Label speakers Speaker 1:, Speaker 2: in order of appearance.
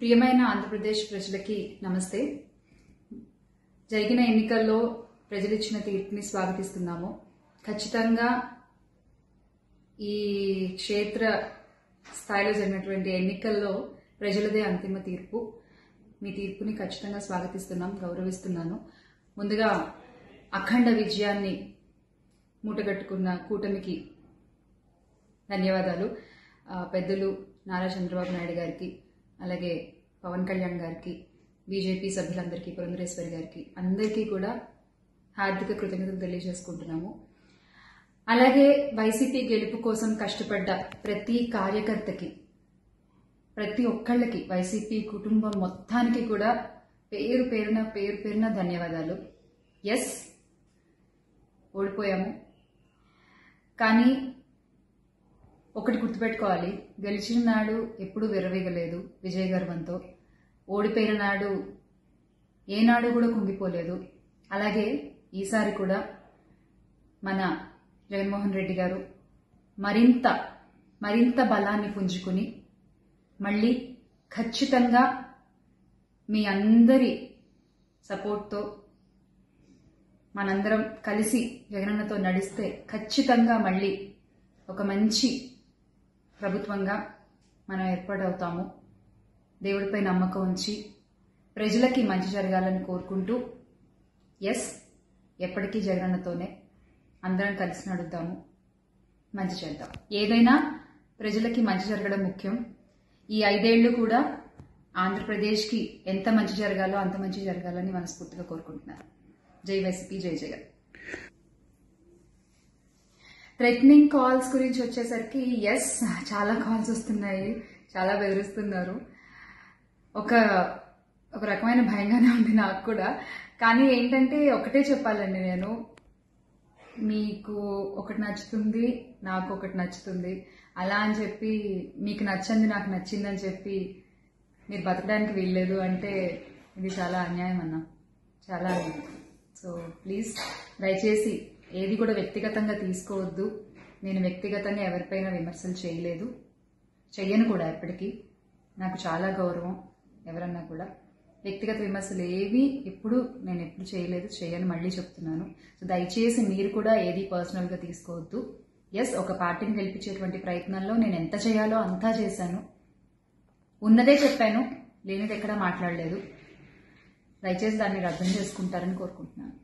Speaker 1: ప్రియమైన ఆంధ్రప్రదేశ్ ప్రజలకి నమస్తే. జరిగిన ఎన్నికల్లో ప్రజలు ఇచ్చిన తీర్పుని స్వాగతిస్తున్నాము. ఖచ్చితంగా ఈ క్షేత్ర స్థాయిలో జరిగినటువంటి ఎన్నికల్లో ప్రజలదే అంతిమ తీర్పు. మీ తీర్పుని ఖచ్చితంగా స్వాగతిస్తున్నాం, గౌరవిస్తున్నాను. ముందుగా అఖండ విజయాన్ని మూటగట్టుకున్న కూటమికి ధన్యవాదాలు. పెద్దలు నారా చంద్రబాబు నాయుడు గారికి, అలాగే పవన్ కళ్యాణ్ గారికి, బీజేపీ సభ్యులందరికీ, పురంధరేశ్వరి గారికి, అందరికీ కూడా హార్దిక కృతజ్ఞతలు తెలియజేసుకుంటున్నాము. అలాగే వైసీపీ గెలుపు కోసం కష్టపడ్డ ప్రతి కార్యకర్తకి, ప్రతి ఒక్కళ్ళకి, వైసీపీ కుటుంబం మొత్తానికి కూడా పేరు పేరున ధన్యవాదాలు. ఎస్, ఓడిపోయాము, కానీ ఒకటి గుర్తుపెట్టుకోవాలి, గెలిచిన నాడు ఎప్పుడూ విర్రవీగలేదు విజయ గర్వంతో. ఓడిపోయిన నాడు ఏనాడు కూడా కుంగిపోలేదు. అలాగే ఈసారి కూడా మన జగన్మోహన్ రెడ్డి గారు మరింత బలాన్ని పుంజుకుని మళ్ళీ ఖచ్చితంగా మీ అందరి సపోర్ట్తో మనందరం కలిసి జగనన్నతో నడిస్తే ఖచ్చితంగా మళ్ళీ ఒక మంచి ప్రభుత్వంగా మనం ఏర్పాటవుతాము. దేవుడిపై నమ్మకం ఉంచి ప్రజలకి మంచి జరగాలని కోరుకుంటూ, ఎస్, ఎప్పటికీ జగనన్నతోనే అందరం కలిసి నడుద్దాము, మంచి చేద్దాం. ఏదైనా ప్రజలకి మంచి జరగడం ముఖ్యం. ఈ 5 ఏళ్లు కూడా ఆంధ్రప్రదేశ్కి ఎంత మంచి జరగాలో అంత మంచి జరగాలని మనస్ఫూర్తిగా కోరుకుంటున్నాను. జై వైసీపీ, జై జగన్. థ్రెటనింగ్ కాల్స్ గురించి వచ్చేసరికి, ఎస్, చాలా కాల్స్ వస్తున్నాయి, చాలా బెదిరిస్తున్నారు. ఒక రకమైన భయంగానే ఉంది నాకు కూడా. కానీ ఏంటంటే ఒకటే చెప్పాలండి, నేను మీకు ఒకటి నచ్చుతుంది, నాకు ఒకటి నచ్చుతుంది, అలా అని చెప్పి మీకు నచ్చింది నాకు నచ్చిందని చెప్పి మీరు బతకడానికి వీల్లేదు అంటే ఇది చాలా అన్యాయం అన్న, చాలా అన్యాయం. సో ప్లీజ్, దయచేసి ఏది కూడా వ్యక్తిగతంగా తీసుకోవద్దు. నేను వ్యక్తిగతంగా ఎవరిపైన విమర్శలు చేయలేదు, చెయ్యను కూడా. ఎప్పటికీ నాకు చాలా గౌరవం. ఎవరన్నా కూడా వ్యక్తిగత విమర్శలు ఏవి నేను ఎప్పుడు చేయలేదు, చేయను, మళ్ళీ చెప్తున్నాను. సో దయచేసి మీరు కూడా ఏది పర్సనల్గా తీసుకోవద్దు. ఎస్, ఒక పార్టీని గెలిపించేటువంటి ప్రయత్నంలో నేను ఎంత చేయాలో అంతా చేశాను. ఉన్నదే చెప్పాను, లేనిది ఎక్కడా మాట్లాడలేదు. దయచేసి దాన్ని అర్థం చేసుకుంటారని కోరుకుంటున్నాను.